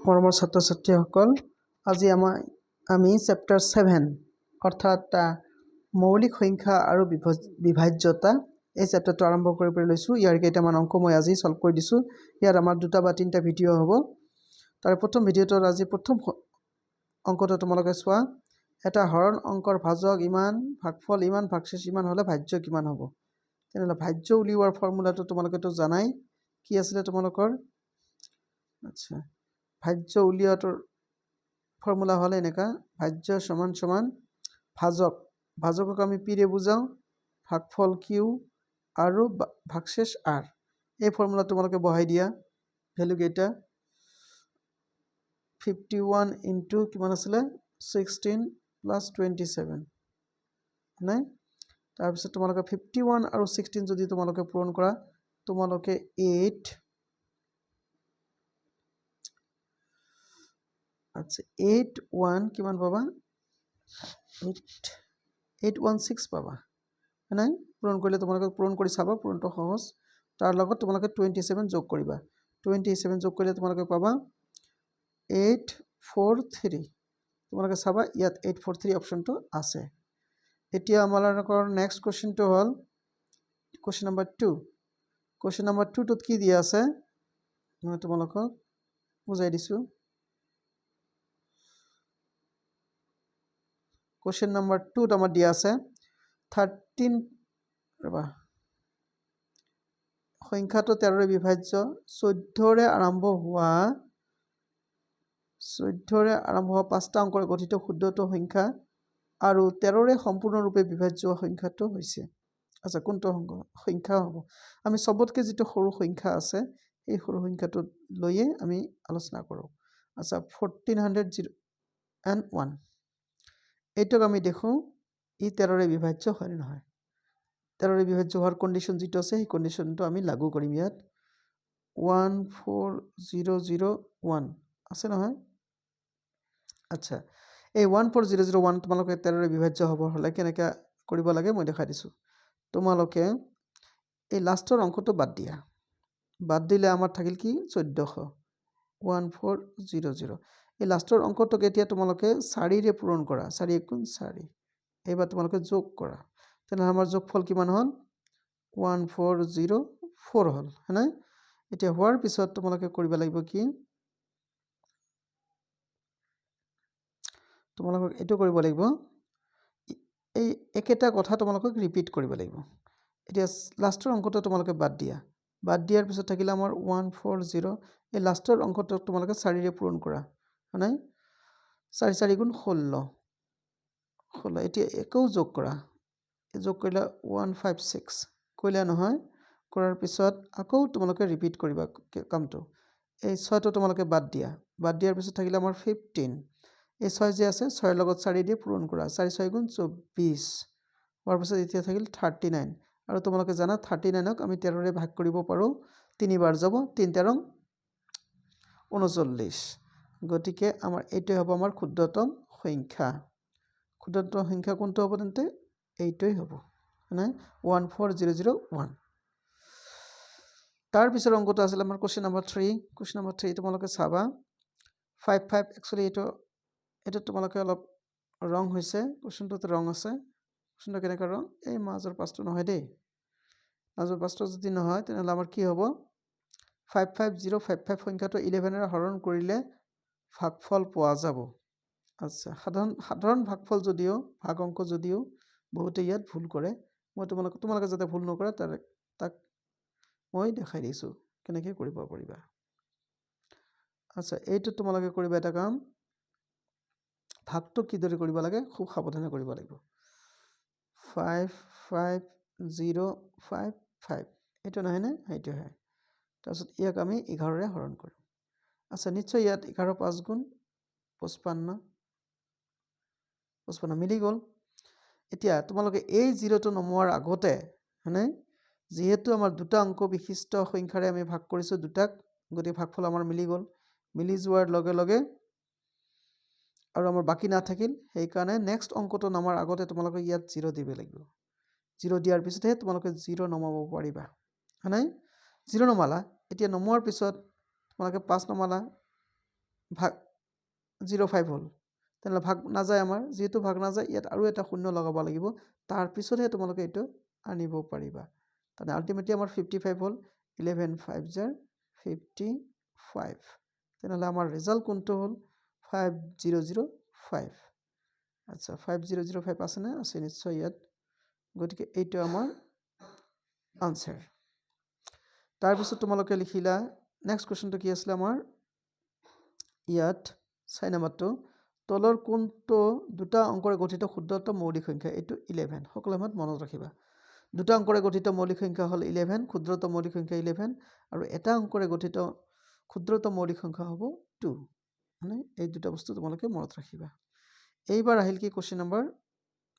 মৰমৰ ছাত্ৰ ছাত্ৰীসকল, আজি আমি চেপ্টাৰ 7 অৰ্থাৎ মৌলিক সংখ্যা আৰু বিভাজ্যতা এই চেপ্টাৰটো আৰম্ভ কৰিবলৈ লৈছোঁ। ইয়াৰ কেইটামান অংক মই আজি সলভ কৰি দিছোঁ। ইয়াত আমাৰ 2টা বা 3টা ভিডিঅ' হ'ব। তাৰ প্ৰথম ভিডিঅ'টোত আজি প্ৰথম অংকটো তোমালোকে চোৱা। এটা হৰণ অংকৰ ভাজক ইমান, ভাগফল ইমান, ভাগশেষ ইমান হ'লে ভাজ্য কিমান হ'ব? তেনেহ'লে ভাজ্য উলিওৱাৰ ফৰ্মুলাটো তোমালোকেতো জানাই। কি আছিলে তোমালোকৰ? আচ্ছা, ভাজ্য উলিওৱাটোৰ ফৰ্মুলা হ'লে এনেকা, ভাজ্য সমান সমান ভাজক, ভাজকক আমি পিৰে বুজাওঁ, ভাগফল কিউ আৰু ভাগশেষ আৰ। এই ফৰ্মুলা তোমালোকে বহাই দিয়া। ভ্যালু কেইটা 51 ইনটু কিমান আছিলে 16 প্লাস 27 নাই। তাৰপিছত তোমালোকে 51 আৰু 16 যদি তোমালোকে পূৰণ কৰা, তোমালোকে 8 আচ্ছা 81 কিমান পাবা? 816 পাবা নাই। পূৰণ কৰিলে তোমালোকে পূৰণ কৰি চাবা, পূৰণটো সহজ। তাৰ লগত তোমালোকে 27 যোগ কৰিবা। 27 যোগ কৰিলে তোমালোকে পাবা 843। তোমালোকে চাবা ইয়াত 843 অপশনটো আছে। এতিয়া আমালোকৰ নেক্সট কোৱেশ্চনটো হ'ল কোৱেশ্চন নম্বৰ 2। কোৱেশ্চন নম্বৰ 2টোত কি দিয়া আছে মই তোমালোকক বুজাই দিছোঁ। কোৱেশ্চন নম্বৰ 2ত আমাৰ দিয়া আছে 13 ৰবা সংখ্যাটো 13ৰে বিভাজ্য, 14ৰে আৰম্ভ হোৱা 5টা অংকৰ গঠিত ক্ষুদ্ৰতম সংখ্যা আৰু 13ৰে সম্পূৰ্ণৰূপে বিভাজ্য সংখ্যাটো হৈছে। আচ্ছা, কোনটো সংখ্যা হ'ব? আমি সবতকে যেটো সৰু সংখ্যা আছে এই সৰু সংখ্যাটো লৈয়ে আমি আলোচনা কৰোঁ। আচ্ছা, 1401 এইটোক আমি দেখো ই 13ৰে বিভাজ্য হয় নে নহয়? 13ৰে বিভাজ্য হোৱাৰ কন্ডিশন যেটো আছে সেই কন্ডিশনটো আমি লাগু কৰিম ইয়াত। 14001 আছে নহয়? আচ্ছা, এই 14001 তোমালোকে 13ৰে বিভাজ্য হ'ব হলে কেনেকা কৰিব লাগে মই দেখাই দিছোঁ। তোমালোকে এই লাষ্টৰ অংকটো বাদ দিয়া। বাদ দিলে আমাৰ থাকিল কি 1400। 1400 এই লাষ্টৰ অংকটোক এতিয়া তোমালোকে 4ৰে পূৰণ কৰা। 4 × 4। এইবাৰ তোমালোকে যোগ কৰা। তেনে আমাৰ যোগফল কিমান হ'ল? 1404 হ'ল হয়নে? এতিয়া হোৱাৰ পিছত তোমালোকে কৰিব লাগিব কি, তোমালোকক এইটো কৰিব লাগিব, এই একেটা কথা তোমালোকক ৰিপিট কৰিব লাগিব। এতিয়া লাষ্টৰ অংকটো তোমালোকে বাদ দিয়া। বাদ দিয়াৰ পিছত থাকিলে আমাৰ 140। এই লাষ্টৰ অংকটো তোমালোকে 4ৰে পূৰণ কৰা হয়নে? 4 4 × 16। এতিয়া একো যোগ কৰা। যোগ কৰিলে 156 কৰিলে নহয়। কৰাৰ পিছত আকৌ তোমালোকে ৰিপিট কৰিবা কামটো। এই 6টো তোমালোকে বাদ দিয়া। বাদ দিয়াৰ পিছত থাকিলে আমাৰ 15। এই 6 যে আছে 6ৰ লগত 4 দিয়ে পূৰণ কৰা। 4 6 × 24 হোৱাৰ পিছত এতিয়া থাকিল 39। আৰু তোমালোকে জানা 39ক আমি 13ৰে ভাগ কৰিব পাৰোঁ। 3 বাৰ যাব, 3 13 39। গতিকে আমাৰ এইটোই হ'ব আমাৰ ক্ষুদ্ৰতম সংখ্যা। ক্ষুদ্ৰতম সংখ্যা কোনটো হ'ব তেন্তে? এইটোই হ'ব মানে 14001। তাৰ পিছৰ অংকটো আছিল আমাৰ কোৱেশ্চন নম্বৰ 3। কোৱেশ্চন নম্বৰ 3 তোমালোকে চাবা 55 একচুয়ালি এইটো তোমালোকে অলপ ৰং হৈছে। কোৱেশ্চনটোত ৰং আছে। কোৱেশ্চনটো কেনেকা ৰং? এই মাজৰ পাঁচটো নহয় দেই। মাজৰ পাঁচটো যদি নহয় তেনেহ'লে আমাৰ কি হ'ব? 55055 সংখ্যাটো 11ৰে হৰণ কৰিলে ভাগফল পোৱা যাব। আচ্ছা, সাধাৰণ ভাগফল যদিও ভাগ অংক যদিও বহুতে ইয়াত ভুল কৰে। মই তোমালোকে যাতে ভুল নকৰা তাক মই দেখাই দিছোঁ কেনেকৈ কৰিব পাৰিবা। আচ্ছা, এইটো তোমালোকে কৰিবা এটা কাম, ভাগটো কিদৰে কৰিব লাগে খুব সাৱধানে কৰিব লাগিব। 55055 এইটো নহয় নে? এইটো হয়। তাৰপিছত ইয়াক আমি 11ৰে হৰণ কৰিম। আচ্ছা, নিশ্চয় ইয়াত 11 5 গুণ 55 মিলি গ'ল। এতিয়া তোমালোকে এই 0টো নমোৱাৰ আগতে হয়নে, যিহেতু আমাৰ 2টা অংক বিশিষ্ট সংখ্যাৰে আমি ভাগ কৰিছোঁ 2টাক, গতিকে ভাগফল আমাৰ মিলি গ'ল। মিলি যোৱাৰ লগে লগে আৰু আমাৰ বাকি নাথাকিল। সেইকাৰণে নেক্সট অংকটো নামাৰ আগতে তোমালোকে ইয়াত 0 দিব লাগিব। 0 দিয়াৰ পিছতহে তোমালোকে 0 নমাব পাৰিবা হয়নে? 0 নমালা। এতিয়া নমোৱাৰ পিছত তোমালোকে 5 নমালা, ভাগ 0.5 হ'ল তেনেহ'লে ভাগ নাযায় আমাৰ যিহেতু ভাগ নাযায় ইয়াত আৰু এটা শূন্য লগাব লাগিব তাৰপিছতহে তোমালোকে এইটো আনিব পাৰিবা তাৰমানে আল্টিমেটলি আমাৰ 55 হ'ল 11 5 জাৰ 55 তেনেহ'লে আমাৰ ৰিজাল্ট কোনটো হ'ল 5005 আচ্ছা 5005 আছেনে আছে নিশ্চয় ইয়াত গতিকে এইটো আমাৰ আনসাৰ তাৰপিছত তোমালোকে লিখিলা নেক্সট কোৱেশ্চনটো কি আছিল আমাৰ ইয়াত 6 নম্বৰটো তলৰ কোনটো দুটা অংকৰে গঠিত ক্ষুদ্ৰতম মৌলিক সংখ্যা এইটো 11 সকলো সময়ত মনত ৰাখিবা দুটা অংকৰে গঠিত মৌলিক সংখ্যা হ'ল 11 ক্ষুদ্ৰতম মৌলিক সংখ্যা 11 আৰু এটা অংকৰে গঠিত ক্ষুদ্ৰতম মৌলিক সংখ্যা হ'ব 2 মানে এই দুটা বস্তু তোমালোকে মনত ৰাখিবা এইবাৰ আহিল কি কোৱেশ্চন নম্বৰ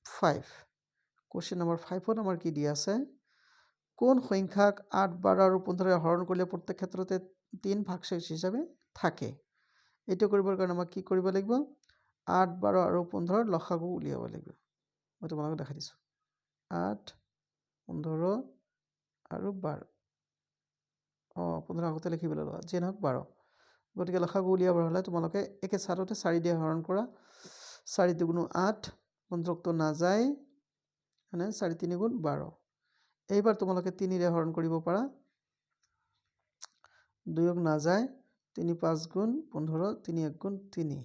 5 কোৱেশ্চন নম্বৰ 5ত আমাৰ কি দিয়া আছে কোন সংখ্যাক 8 12 আৰু 15 হৰণ কৰিলে প্ৰত্যেক ক্ষেত্ৰতে 3 ভাগশেষ হিচাপে থাকে এইটো কৰিবৰ কাৰণে আমাক কি কৰিব লাগিব 8 12 আৰু 15 লসাগু উলিয়াব লাগিব মই তোমালোকক দেখাই দিছো 8 15 আৰু 12 15 আগতে লিখিব লাগিব যে নহওক 12 গতিকে লসাগু উলিয়াবৰ হ'লে তোমালোকে একে ছাৰতে 4 দিয়ে হৰণ কৰা 4 দুগুণ 8 15 তো নাযায় মানে 4 3 গুণ 12 এইবাৰ তোমালোকে 3 ৰে হৰণ কৰিব পাৰা 2 নাযায় 3 5 গুণ 15 3 1 গুণ 3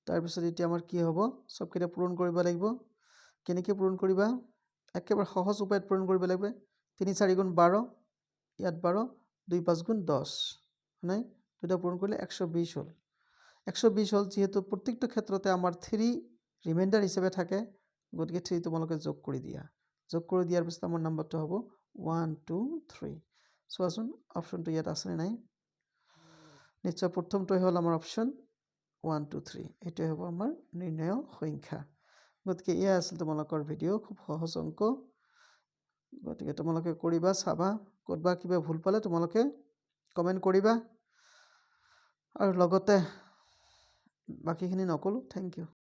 তাৰপিছত এতিয়া আমাৰ কি হ'ব সবকেইটা পূৰণ কৰিব লাগিব কেনেকৈ পূৰণ কৰিবা একেবাৰে সহজ উপায়ত পূৰণ কৰিব লাগিব 3 4 গুণ 12 ইয়াত 12 2 5 গুণ 10 মানে দুটা পূৰণ কৰিলে 120 হ'ল 120 হ'ল যেহেতু প্ৰত্যেকটো ক্ষেত্ৰতে আমাৰ 3 ৰিমাইন্ডাৰ হিচাপে থাকে গতিকে 3 তোমালোকে যোগ কৰি দিয়া যোগ কৰি দিয়াৰ পিছত আমাৰ নম্বৰটো হ'ব 1 2 3 চোৱাচোন অপচনটো ইয়াত আছে নাই নিশ্চয় প্ৰথমটো হ'ল আমাৰ অপচন 1 2 3 এটাই হ'ব আমাৰ নিৰ্ণয় সংখ্যা গতিকে এয়া আছিল তোমালোকৰ ভিডিও খুব সহজ অংক গতিকে তোমালোকে কৰিবা চাবা ক'তবা কিবা ভুল পালে তোমালোকে কমেন্ট কৰিবা আৰু লগতে বাকিখিনি নকলো থ্যাংক ইউ